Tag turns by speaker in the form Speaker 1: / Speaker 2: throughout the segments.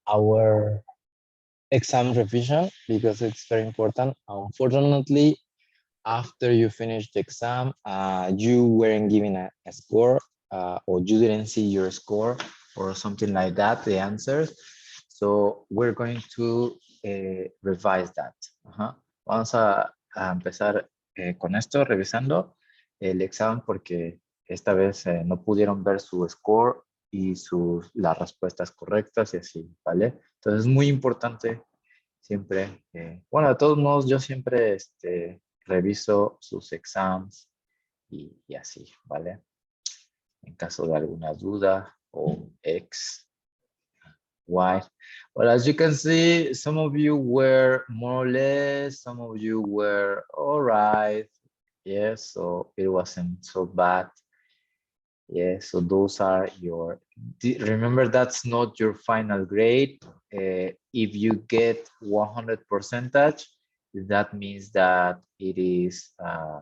Speaker 1: our exam revision because it's very important. Unfortunately, after you finish the exam, you weren't given a score or you didn't see your score or something like that, the answers. So we're going to revise that. Ajá. Vamos a empezar con esto, revisando el examen porque esta vez no pudieron ver su score y las respuestas correctas y así, ¿vale? Entonces es muy importante siempre, bueno, de todos modos yo siempre reviso sus exams y así, ¿vale? En caso de alguna duda o X, Y. Well, as you can see, some of you were more or less, some of you were all right. Yes, so it wasn't so bad. Yeah, so those are your, remember that's not your final grade. If you get 100 percentage, that means that it is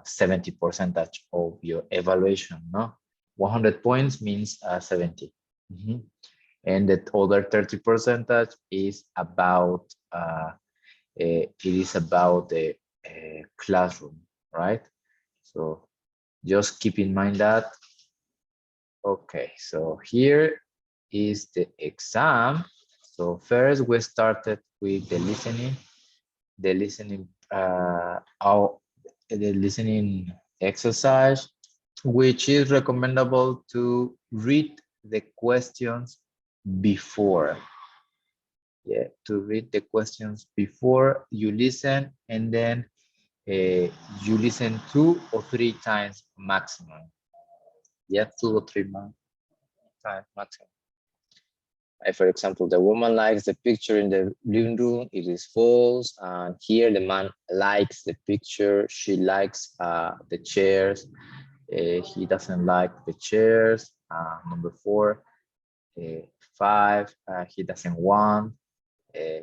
Speaker 1: 70 percentage of your evaluation, no? 100 points means 70. And the other 30 percentage is about, it is about the classroom, right? So just keep in mind that. Okay, so here is the exam. So first we started with the listening the listening exercise, which is recommendable to read the questions before. Yeah, to read the questions before you listen, and then you listen 2 or 3 times maximum. Yeah, 2 or 3 times maximum. For example, the woman likes the picture in the living room, it is false. And here the man likes the picture, she likes the chairs, he doesn't like the chairs. Number 4, 5, he doesn't want.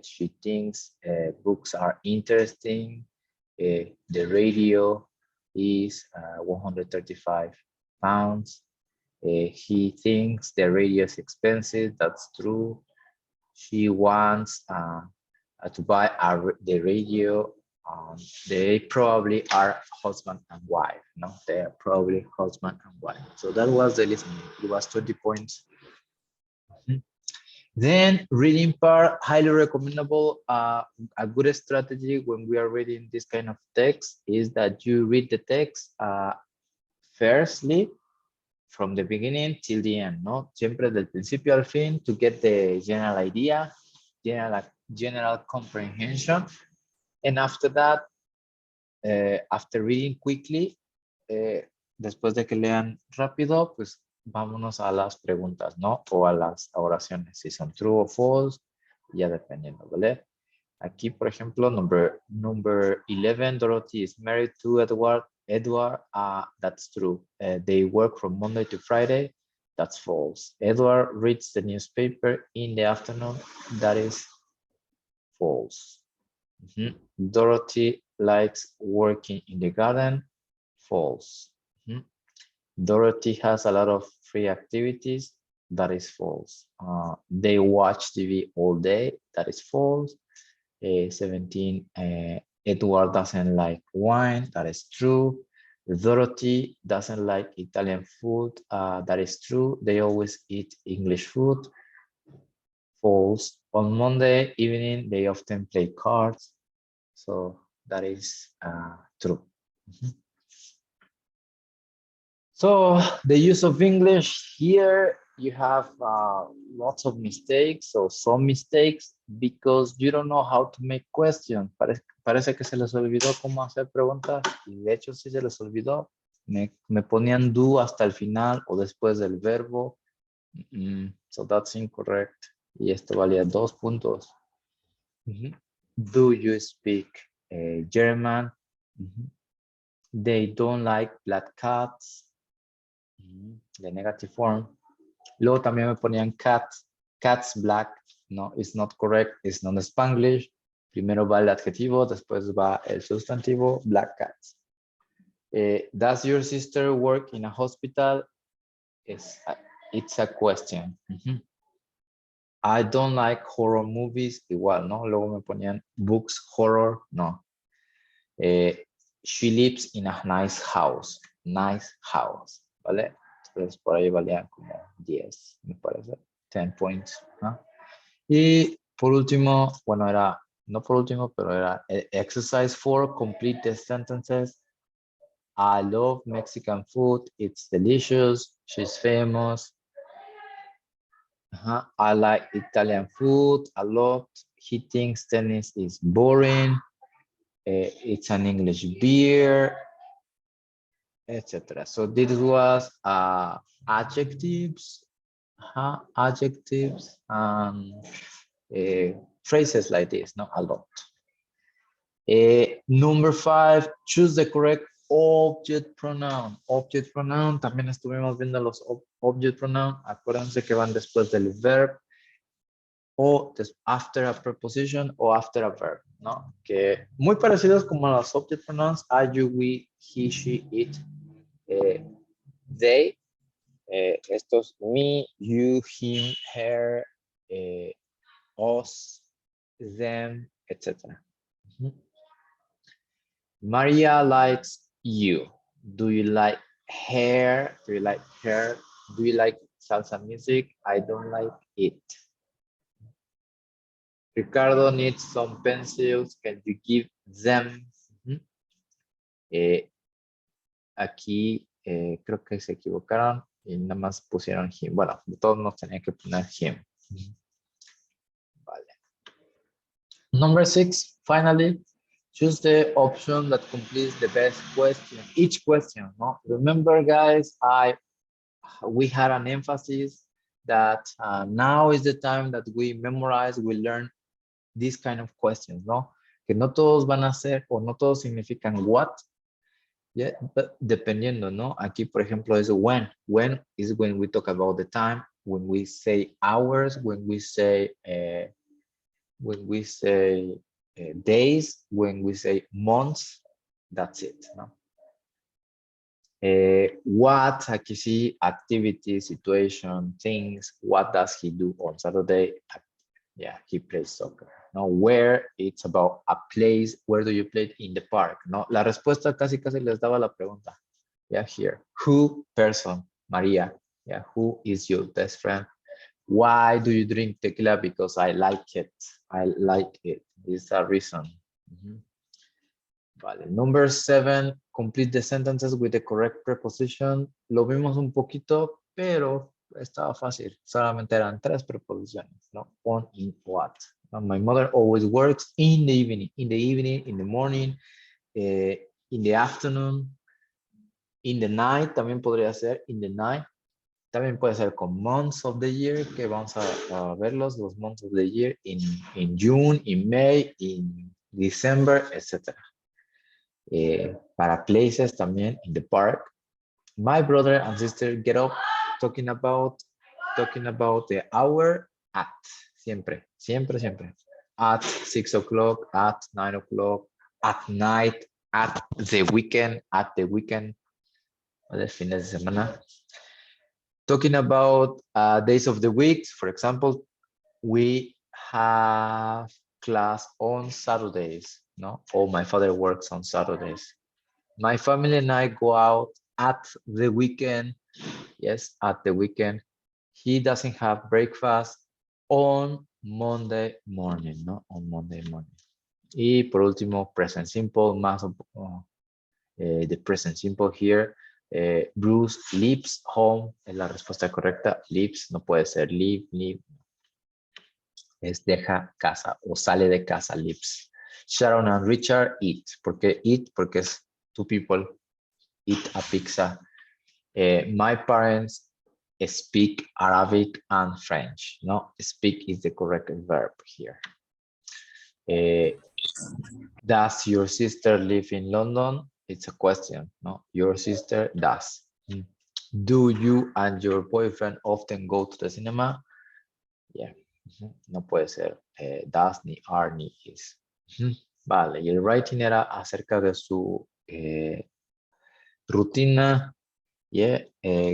Speaker 1: She thinks books are interesting. The radio is 135 pounds. He thinks the radio is expensive. That's true. She wants to buy the radio. They probably are husband and wife. No, they are probably husband and wife. So that was the listening. It was 20 points. Then reading part, highly recommendable. A good strategy when we are reading this kind of text is that you read the text firstly from the beginning till the end, no? Siempre del principio al fin to get the general idea, general comprehension. And after that, after reading quickly, después de que lean rápido, pues vámonos a las preguntas, ¿no? O a las oraciones, si son true o false, ya dependiendo, ¿vale? Aquí, por ejemplo, number 11, Dorothy is married to Edward. That's true. They work from Monday to Friday. That's false. Edward reads the newspaper in the afternoon. That is false. Dorothy likes working in the garden. False. Dorothy has a lot of free activities. That is false. They watch TV all day. That is false. 17, Edward doesn't like wine. That is true. Dorothy doesn't like Italian food. That is true. They always eat English food. False. On Monday evening, they often play cards. So that is true. So the use of English here, you have lots of mistakes or some mistakes because you don't know how to make questions. Parece que se les olvidó cómo hacer preguntas y de hecho sí se les olvidó. Me ponían do hasta el final o después del verbo. So that's incorrect. Y esto valía 2 puntos. Do you speak German? They don't like black cats. The negative form. Luego también me ponían cats black. No, it's not correct. It's not Spanglish. Primero va el adjetivo, después va el sustantivo, black cats. Does your sister work in a hospital? It's a question. I don't like horror movies, igual, ¿no? Luego me ponían books, horror, no. She lives in a nice house, ¿vale? Entonces por ahí valían como 10, me parece, 10 points, ¿no? Y por último, bueno, era, no por último, pero era exercise 4, complete the sentences. I love Mexican food, it's delicious, she's famous. I like Italian food a lot. He thinks tennis is boring. It's an English beer, etc. So this was adjectives, adjectives, and phrases like this, no, a lot. Number 5, choose the correct object pronoun. Object pronoun, también estuvimos viendo los object pronoun. Acuérdense que van después del verb o after a preposition o after a verb, ¿no? Que muy parecidos como los object pronouns, I, you, we, he, she, it, they, estos me, you, him, her, us, them, etc. Maria likes you. Do you like her? Do you like her? Do you like salsa music? I don't like it. Ricardo needs some pencils. Can you give them? Aquí creo que se equivocaron y nada más pusieron him. Bueno, de todos nos tenían que poner him. Vale. Number 6, finally, choose the option that completes the best question. Each question, no? Remember, guys, we had an emphasis that now is the time that we memorize, we learn these kind of questions, ¿no? Que no todos van a ser o no todos significan what, yeah, but dependiendo, ¿no? Aquí, por ejemplo, es when. When is when we talk about the time, when we say hours, when we say days, when we say months, that's it, ¿no? What, aquí sí, activity, situation, things, what does he do on Saturday? Yeah, he plays soccer. No, where, it's about a place, where do you play? In the park, no? La respuesta casi les daba la pregunta. Yeah, here. Who, person, Maria. Yeah, who is your best friend? Why do you drink tequila? Because I like it. I like it. It's a reason. Vale. Number 7, complete the sentences with the correct preposition. Lo vimos un poquito, pero estaba fácil. Solamente eran 3 preposiciones, ¿no? On, in, what. My mother always works in the evening, in the morning, in the afternoon, in the night, también podría ser in the night. También puede ser con months of the year, que vamos a verlos, los months of the year, in June, in May, in December, etc. Para places también, in the park. My brother and sister get up talking about the hour at, siempre. At 6 o'clock, at 9 o'clock, at night, at the weekend, de fines de semana. Talking about days of the week, for example, we have class on Saturdays, no? Or my father works on Saturdays. My family and I go out at the weekend. Yes, at the weekend. He doesn't have breakfast on Monday morning, no? On Monday morning. Y por último, present simple, más the present simple here. Bruce leaves home, es la respuesta correcta. Leaves, no puede ser leave. Es deja casa o sale de casa, leaves. Sharon and Richard eat. ¿Por qué eat? Porque es 2 people eat a pizza. My parents speak Arabic and French. No, speak is the correct verb here. Does your sister live in London? It's a question, no? Your sister does. Do you and your boyfriend often go to the cinema? Yeah. No puede ser does, ni are, ni is. Vale, y el writing era acerca de su rutina, yeah,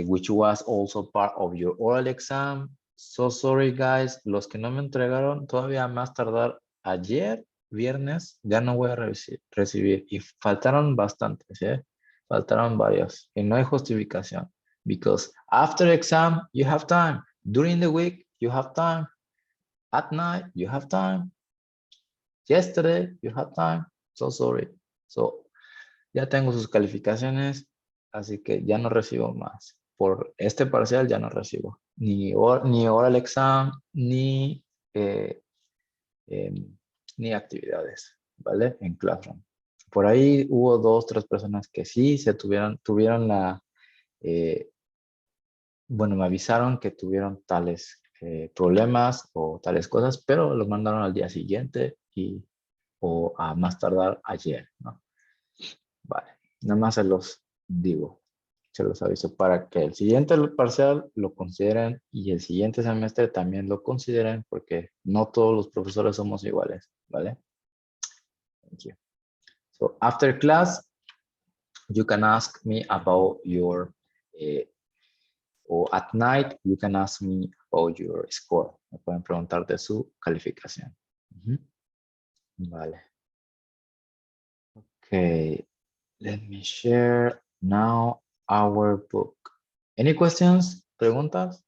Speaker 1: which was also part of your oral exam. So sorry, guys. Los que no me entregaron, todavía más tardar ayer, viernes, ya no voy a recibir. Y faltaron bastantes, ¿eh? Faltaron varios. Y no hay justificación. Because after exam, you have time. During the week, you have time. At night, you have time. Yesterday, you have time. So sorry. So, ya tengo sus calificaciones, así que ya no recibo más. Por este parcial ya no recibo ni oral exam, eh, ni actividades, ¿vale? En Classroom. Por ahí hubo 2, 3 personas que sí tuvieron la, bueno, me avisaron que tuvieron tales problemas o tales cosas, pero lo mandaron al día siguiente o a más tardar ayer, ¿no? Vale, nada más se los digo, se los aviso para que el siguiente parcial lo consideren y el siguiente semestre también lo consideren porque no todos los profesores somos iguales, ¿vale? Thank you. So after class, you can ask me about your, or at night, you can ask me about your score. Me pueden preguntar de su calificación. Vale. Okay, let me share now our book. Any questions? ¿Preguntas?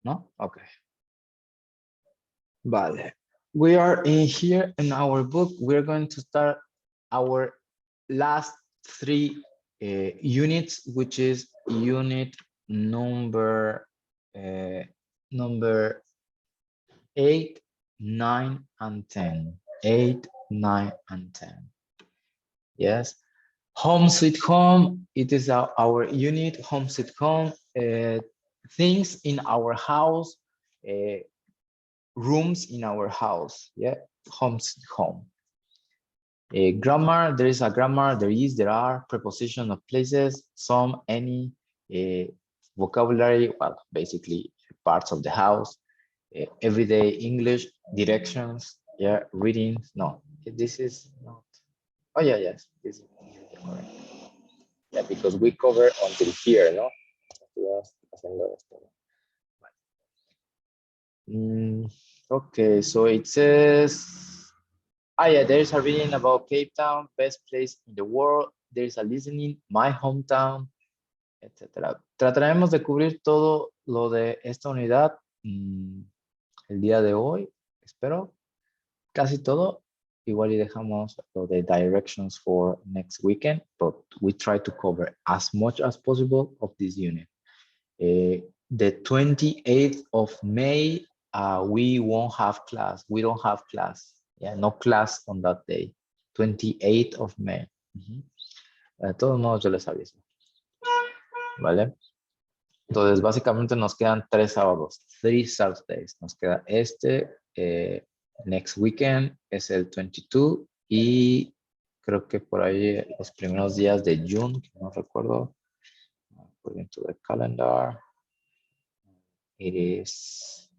Speaker 1: No? Okay. Vale. We are in here in our book. We're going to start our last 3 units, which is unit number 8, 9, and 10. 8, 9, and 10. Yes. Home sweet home. It is our unit, home sweet home. Things in our house, rooms in our house. Yeah, home sweet home. Grammar, there is a grammar, there are, preposition of places, some, any, vocabulary, well, basically parts of the house, everyday English, directions, yeah, reading, no, this is not, oh yeah, yes, this is correct. Yeah, because we cover until here, no? Okay, so it says, yeah, there's a reading about Cape Town, best place in the world. There's a listening, my hometown, etc. Trataremos de cubrir todo lo de esta unidad el día de hoy, espero. Casi todo. Igual y dejamos lo de directions for next weekend, but we try to cover as much as possible of this unit. The 28th of May, we won't have class. We don't have class. Yeah, no class on that day. 28th of May. De todos modos, yo les aviso. ¿Vale? Entonces, básicamente nos quedan 3 sábados. 3 Saturdays. Nos queda next weekend es el 22 y creo que por ahí los primeros días de June, que no recuerdo. According to the calendar, it is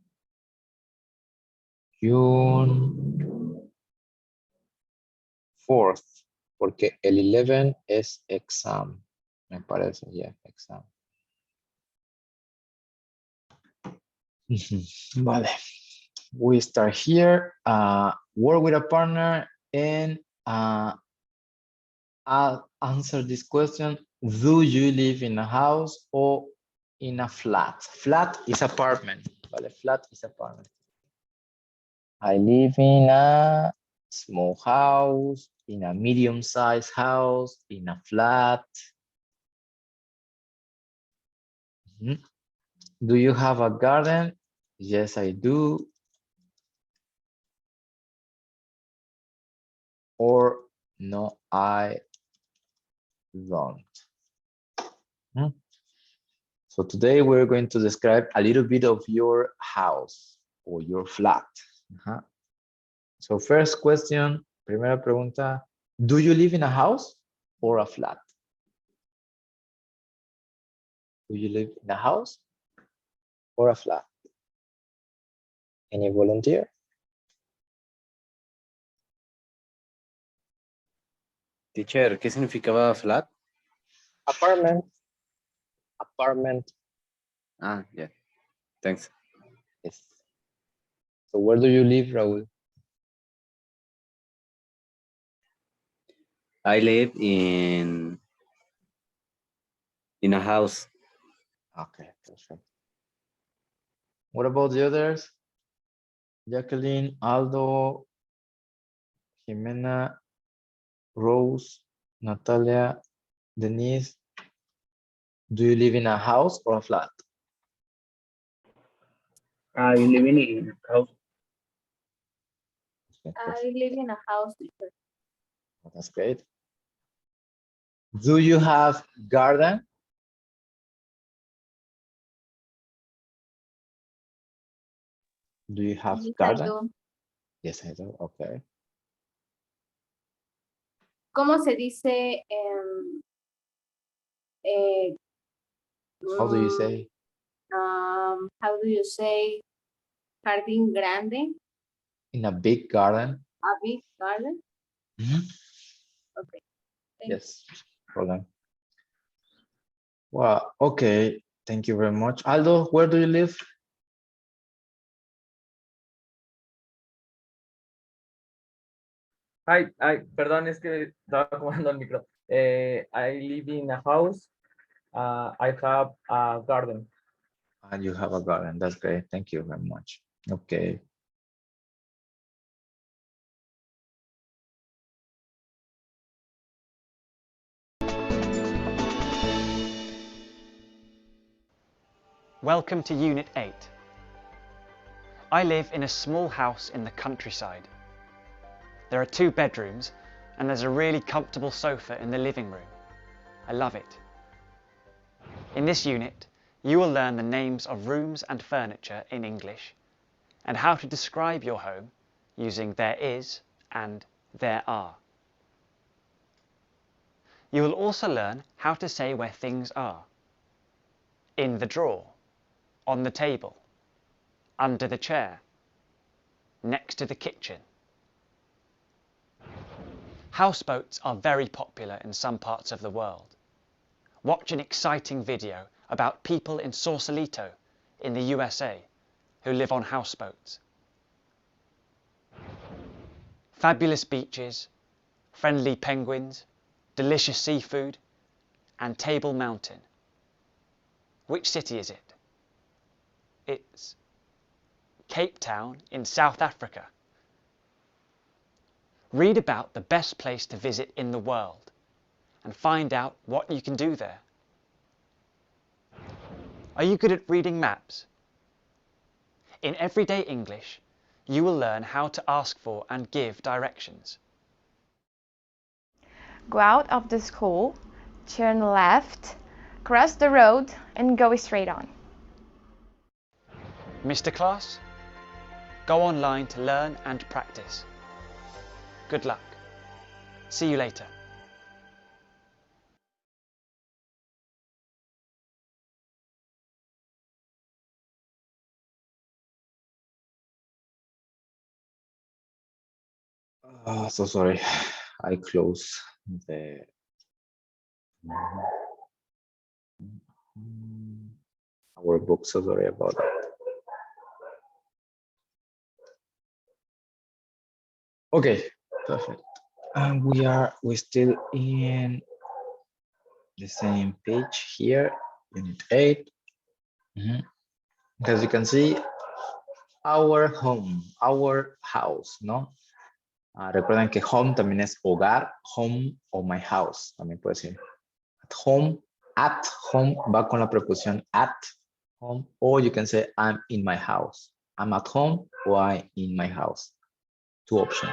Speaker 1: June 4th, porque el 11 es exam, me parece, ya, exam. Vale. We start here, work with a partner, and I'll answer this question. Do you live in a house or in a flat? Flat is apartment, vale? Flat is apartment. I live in a small house, in a medium-sized house, in a flat. Do you have a garden? Yes, I do. Or no, I don't. So today we're going to describe a little bit of your house or your flat. So first question, primera pregunta, do you live in a house or a flat? Do you live in a house or a flat? Any volunteer?
Speaker 2: Teacher, ¿qué significaba flat?
Speaker 1: Apartment. apartment.
Speaker 2: Ah, yeah. Thanks.
Speaker 1: Yes. So where do you live, Raul?
Speaker 2: I live in a house.
Speaker 1: Okay, perfect. What about the others? Jacqueline, Aldo, Jimena, Rose, Natalia, Denise. Do you live in a house or a flat?
Speaker 3: I live in a house.
Speaker 1: Okay,
Speaker 4: I
Speaker 1: perfect.
Speaker 4: live in a house.
Speaker 1: That's great. Do you have garden? Do you have
Speaker 4: Yes, I
Speaker 1: garden?
Speaker 4: do.
Speaker 1: Yes, I do. Okay.
Speaker 4: ¿Cómo se dice?
Speaker 1: How do you say?
Speaker 4: How do you say jardín grande?
Speaker 1: In a big garden?
Speaker 4: A big garden?
Speaker 1: Mhm.
Speaker 4: Okay. Thank
Speaker 1: Yes. Hold on. Well, okay. Thank you very much. Aldo, where do you live?
Speaker 3: Ay, perdón, es que estaba acomodando el micro. I live in a house. I have a garden.
Speaker 1: And you have a garden. That's great. Thank you very much. Okay.
Speaker 5: Welcome to Unit 8. I live in a small house in the countryside. There are 2 bedrooms and there's a really comfortable sofa in the living room. I love it. In this unit, you will learn the names of rooms and furniture in English and how to describe your home using there is and there are. You will also learn how to say where things are. In the drawer, on the table, under the chair, next to the kitchen. Houseboats are very popular in some parts of the world. Watch an exciting video about people in Sausalito in the USA who live on houseboats. Fabulous beaches, friendly penguins, delicious seafood, and Table Mountain. Which city is it? It's Cape Town in South Africa. Read about the best place to visit in the world and find out what you can do there. Are you good at reading maps? In everyday English, you will learn how to ask for and give directions.
Speaker 6: Go out of the school, turn left, cross the road and go straight on.
Speaker 5: Mr. Class, go online to learn and practice. Good luck. See you later.
Speaker 1: So sorry. I close the our book. So sorry about that. Okay, perfect. And we're still in the same page here, Unit 8. As you can see, our home, our house, ¿no? Recuerden que home también es hogar, home o my house, también puede ser. At home va con la preposición at home, or you can say I'm in my house. I'm at home or I'm in my house. 2 options.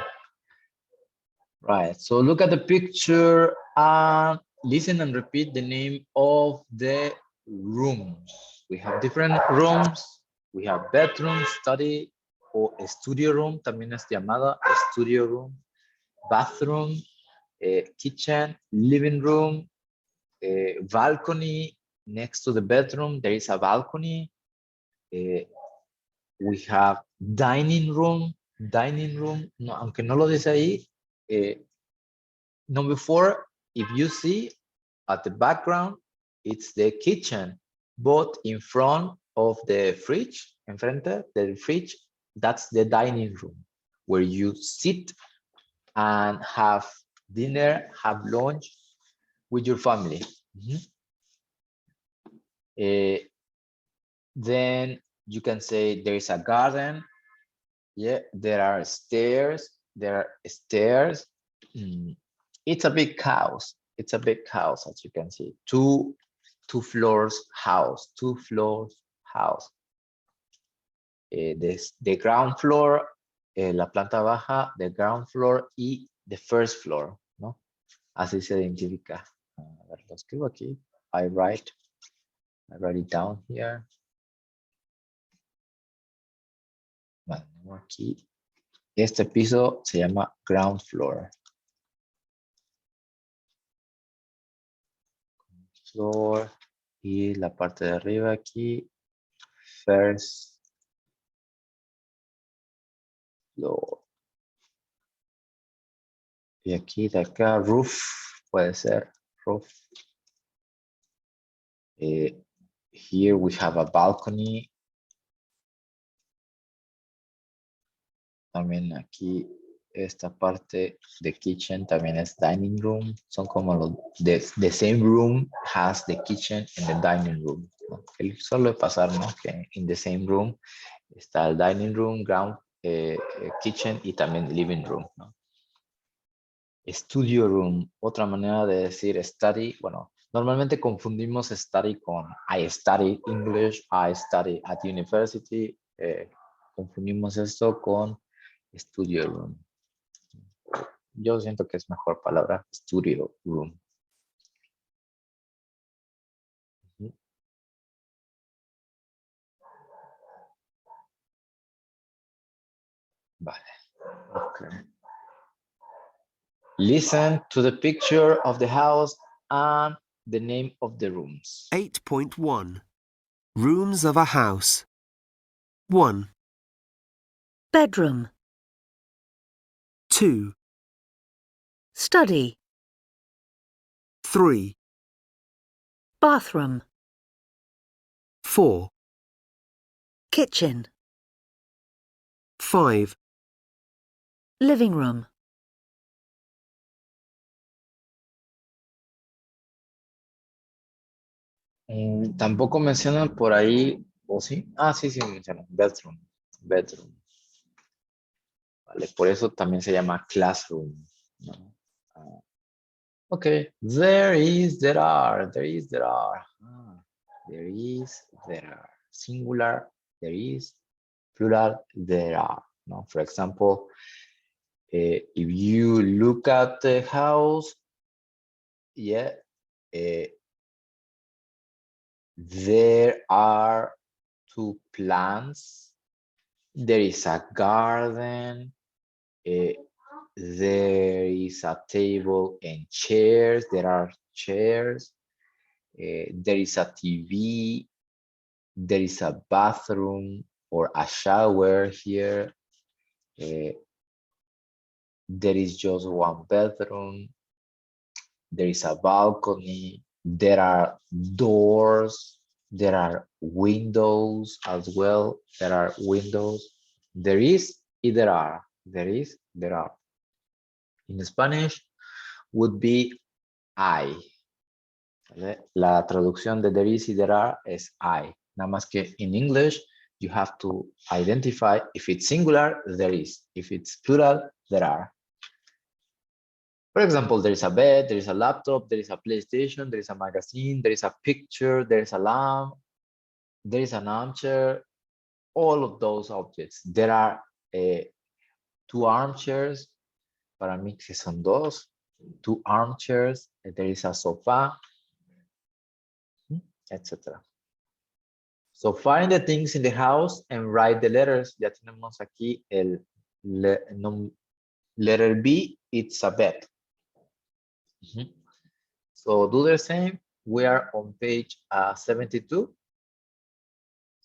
Speaker 1: Right, so look at the picture and listen and repeat the name of the rooms. We have different rooms. We have bedroom, study, o studio room, también es llamada studio room, bathroom, kitchen, living room, balcony. Next to the bedroom, there is a balcony. We have dining room, no, aunque no lo dice ahí, number 4, if you see at the background, it's the kitchen. but in front of the fridge, enfrente del fridge, that's the dining room where you sit and have dinner, have lunch with your family. Then you can say there is a garden. Yeah, there are stairs. There are stairs. It's a big house. It's a big house, as you can see. Two floors house. 2 floors house. The ground floor, la planta baja, the ground floor y the first floor, ¿no? Así se identifica. A ver, lo escribo aquí. I write it down here. Bueno, aquí. Este piso se llama ground floor. Floor. Y la parte de arriba aquí, first floor. Y aquí de acá, roof, puede ser, roof. Here we have a balcony. También aquí, esta parte de kitchen también es dining room. Son como los, the same room has the kitchen and the dining room, ¿no? Que suele pasar, ¿no? Que in the same room está el dining room, ground, kitchen y también living room, ¿no? Studio room, otra manera de decir study, bueno, normalmente confundimos study con I study English, I study at university, confundimos esto con studio room. Yo siento que es mejor palabra studio room. Vale, okay. Listen to the picture of the house and the name of the rooms.
Speaker 7: 8.1 Rooms of a house. 1,
Speaker 8: bedroom,
Speaker 7: 2,
Speaker 8: study,
Speaker 7: 3,
Speaker 8: bathroom,
Speaker 7: 4,
Speaker 8: kitchen,
Speaker 7: 5,
Speaker 8: living room,
Speaker 1: Tampoco mencionan por ahí, ¿o sí? Ah, sí, sí mencionan. Bedroom. Bedroom. Vale, por eso también se llama classroom, ¿no? Okay. There is, there are. There is, there are. There is, there are. Singular, there is. Plural, there are. No? For example, if you look at the house, yeah, there are 2 plants. There is a garden. There is a table and chairs. There are chairs. There is a TV. There is a bathroom or a shower here. There is just 1 bedroom. There is a balcony. There are doors. There are windows as well. There are windows. There is y there are. There is, there are. In Spanish would be I. La traducción de there is y there are es I. Nada más que in English, you have to identify if it's singular, there is. If it's plural, there are. For example, there is a bed, there is a laptop, there is a PlayStation, there is a magazine, there is a picture, there is a lamp, there is an armchair, all of those objects. There are 2 armchairs, para mí que son 2, 2 armchairs, there is a sofa, etc. So find the things in the house and write the letters. Ya tenemos aquí el letter B, it's a bed. So do the same. We are on page 72.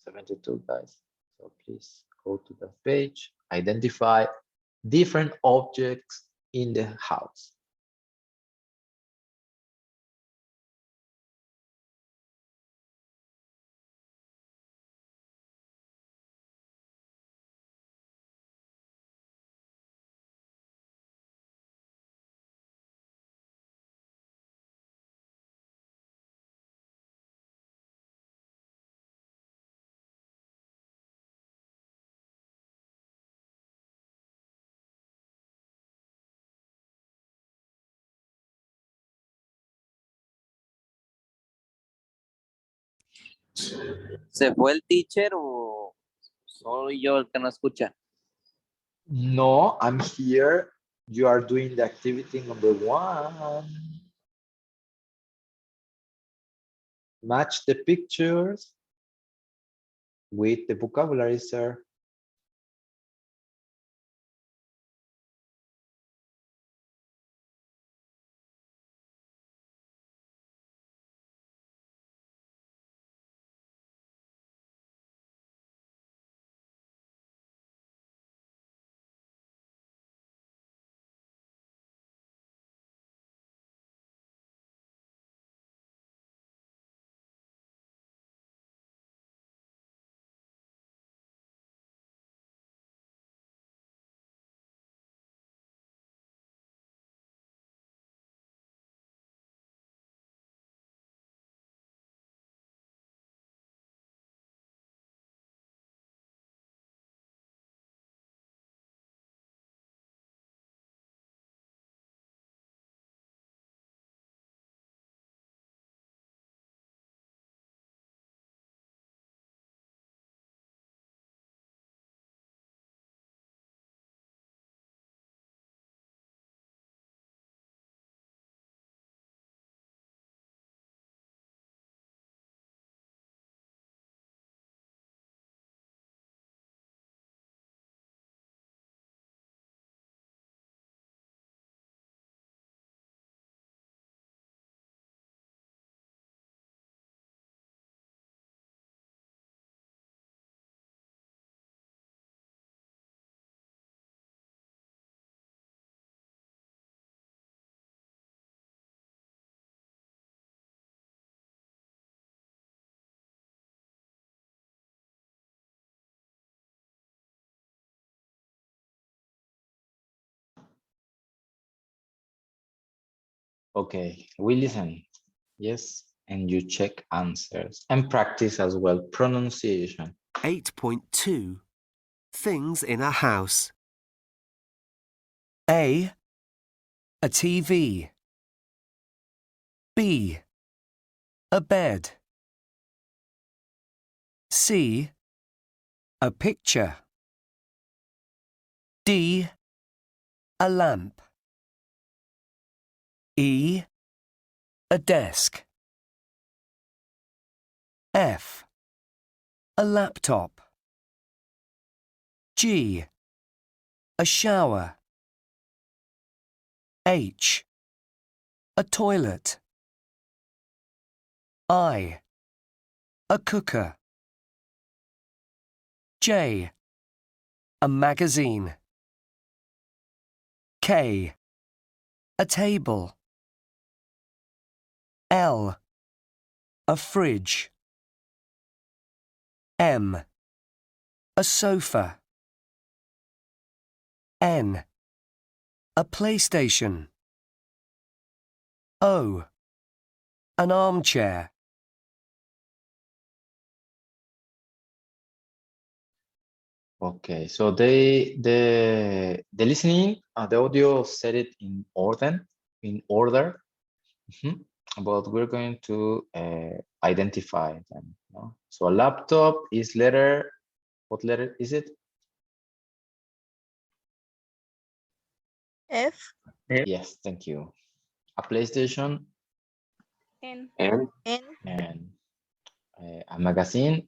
Speaker 1: 72, guys. So please go to the page, identify different objects in the house.
Speaker 2: ¿Se fue el teacher o soy yo el que no escucha?
Speaker 1: No, I'm here. You are doing the activity number 1. Match the pictures with the vocabulary, sir. Okay, we listen. Yes, and you check answers and practice as well pronunciation.
Speaker 7: 8.2. Things in a house. A TV. B, a bed. C, a picture. D, a lamp. E, a desk. F, a laptop. G, a shower. H, a toilet. I, a cooker. J, a magazine. K, a table. L, a fridge. M, a sofa. N, a PlayStation. O, an armchair.
Speaker 1: Okay, so the listening, the audio set it in order, Mhm. But we're going to identify them. No? So a laptop is letter, what letter is it?
Speaker 9: F.
Speaker 1: Yes, thank you. A PlayStation
Speaker 9: N.
Speaker 2: N.
Speaker 9: N.
Speaker 1: and a magazine.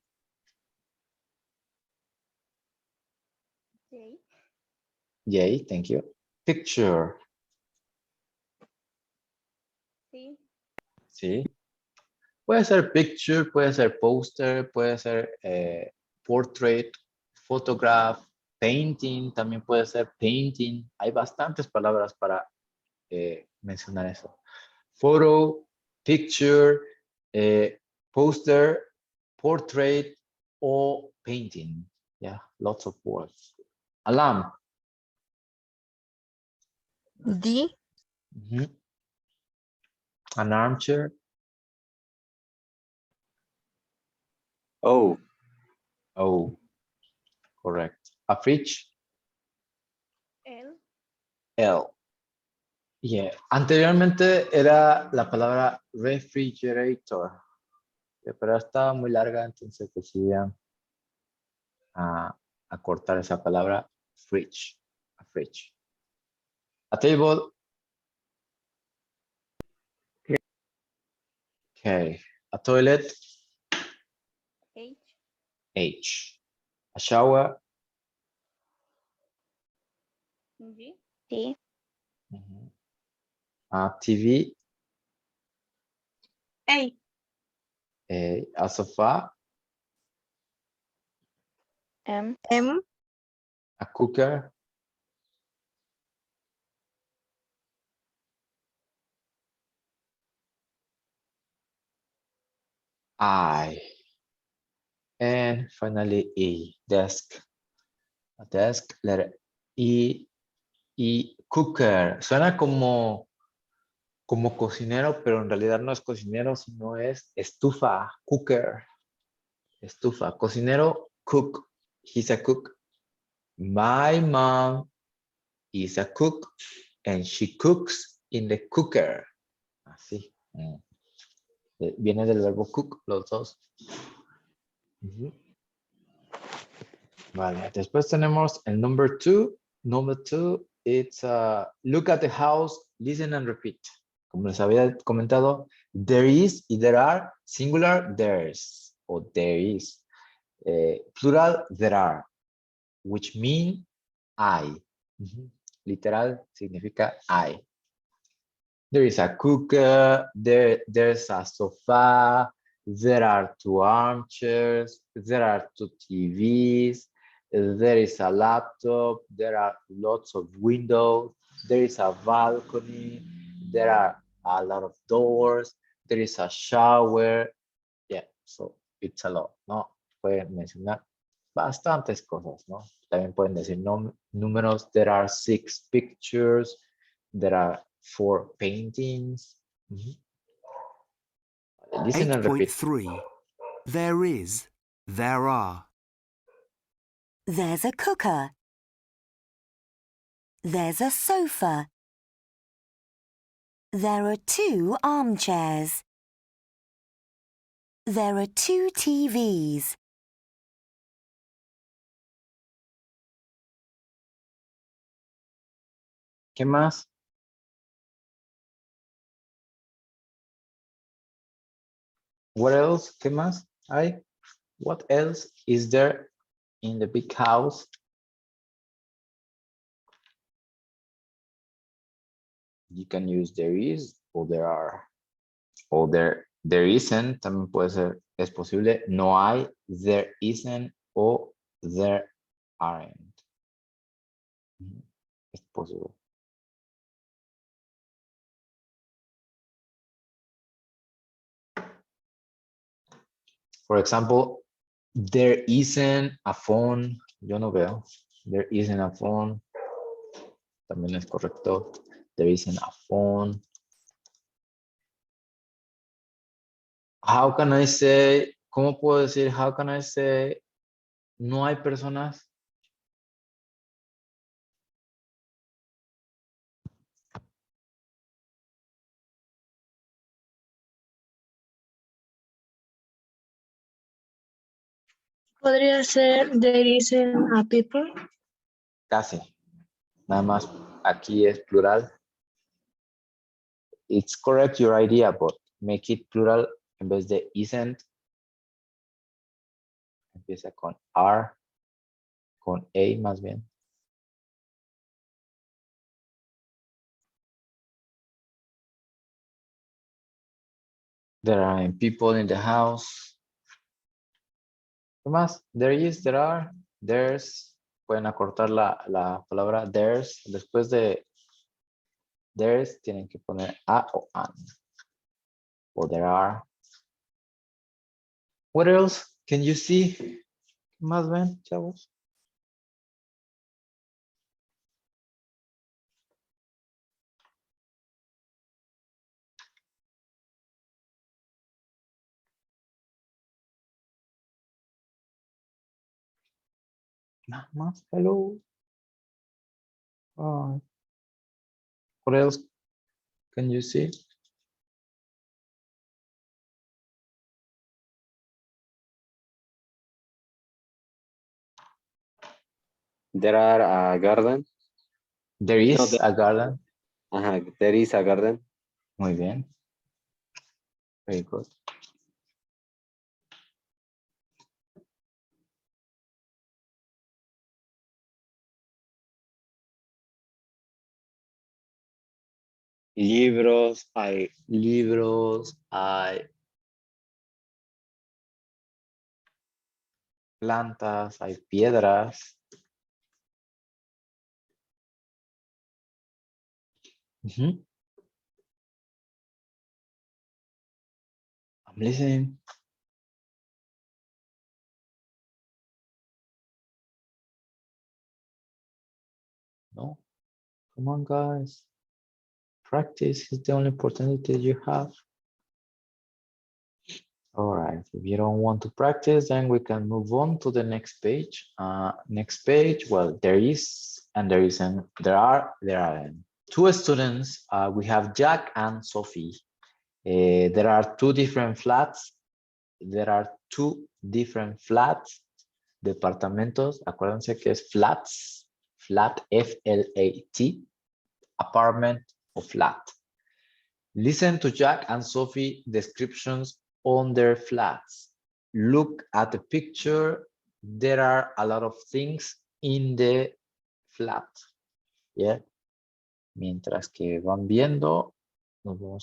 Speaker 9: J.
Speaker 1: Yay, thank you. Picture.
Speaker 9: C.
Speaker 1: Sí. Puede ser picture, puede ser poster, puede ser portrait, photograph, painting, también puede ser painting. Hay bastantes palabras para mencionar eso. Photo, picture, poster, portrait, or painting. Yeah, lots of words. Alarm.
Speaker 9: D.
Speaker 1: Mhm. An armchair.
Speaker 2: O.
Speaker 1: Oh, correct. A fridge.
Speaker 9: L.
Speaker 1: L. Yeah. Anteriormente era la palabra refrigerator. Pero estaba muy larga, entonces decidí a cortar esa palabra fridge. A fridge. A table. Okay. A toilet.
Speaker 9: H.
Speaker 1: H. A shower.
Speaker 9: G. T.
Speaker 1: A TV.
Speaker 9: A.
Speaker 1: A sofa.
Speaker 6: M.
Speaker 9: M.
Speaker 1: A cooker. I. And finally E. Desk. A desk. Letter E. Y cooker. Suena como cocinero, pero en realidad no es cocinero, sino es estufa. Cooker. Estufa. Cocinero. Cook. He's a cook. My mom is a cook and she cooks in the cooker. Así. Viene del verbo cook, los dos. Vale, después tenemos el number 2. Number 2, it's look at the house, listen and repeat. Como les había comentado, there is y there are, singular, there's, o there is. Plural, there are, which mean I. Literal significa I. There is a cooker, there's a sofa, there are 2 armchairs, there are 2 TVs, there is a laptop, there are lots of windows, there is a balcony, there are a lot of doors, there is a shower. Yeah, so it's a lot, ¿no? Pueden mencionar bastantes cosas, ¿no? También pueden decir números. There are 6 pictures, there are 4 paintings. Listen and repeat.
Speaker 7: 8.3. There is, there are.
Speaker 8: There's a cooker. There's a sofa. There are 2 armchairs. There are 2 TVs.
Speaker 1: ¿Qué más? What else? ¿Qué más hay? What else is there in the big house? You can use there is or there are. O there isn't, también puede ser, es posible. No hay, there isn't, o there aren't. Es posible. For example, there isn't a phone. Yo no veo. There isn't a phone. También es correcto. There isn't a phone. How can I say? ¿Cómo puedo decir? How can I say? No hay personas.
Speaker 9: Podría ser there isn't a people.
Speaker 1: Casi. Nada más aquí es plural. It's correct your idea, but make it plural en vez de isn't. Empieza con are, con a más bien. There are people in the house. ¿Qué más? There is, there are, there's. Pueden acortar la palabra there's. Después de there's tienen que poner a o an. O there are. What else can you see? ¿Qué más ven, chavos? Nada más, hello. Oh. What else can you see?
Speaker 10: There are a garden.
Speaker 1: There is
Speaker 10: No, there-
Speaker 1: a garden.
Speaker 10: There is a garden.
Speaker 1: Muy bien. Very good. Libros, hay plantas, hay piedras. Ujú. I'm listening. No, come on, guys. Practice is the only opportunity you have. All right, if you don't want to practice, then we can move on to the next page. Next page, well, there is, and there isn't, there are two students. We have Jack and Sophie. There are two different flats. There are two different flats, departamentos. Acuérdense que es flats, flat, F-L-A-T, apartment or flat. Listen to Jack and Sophie descriptions on their flats. Look at the picture. There are a lot of things in the flat. Yeah. Mientras que van viendo, nos vamos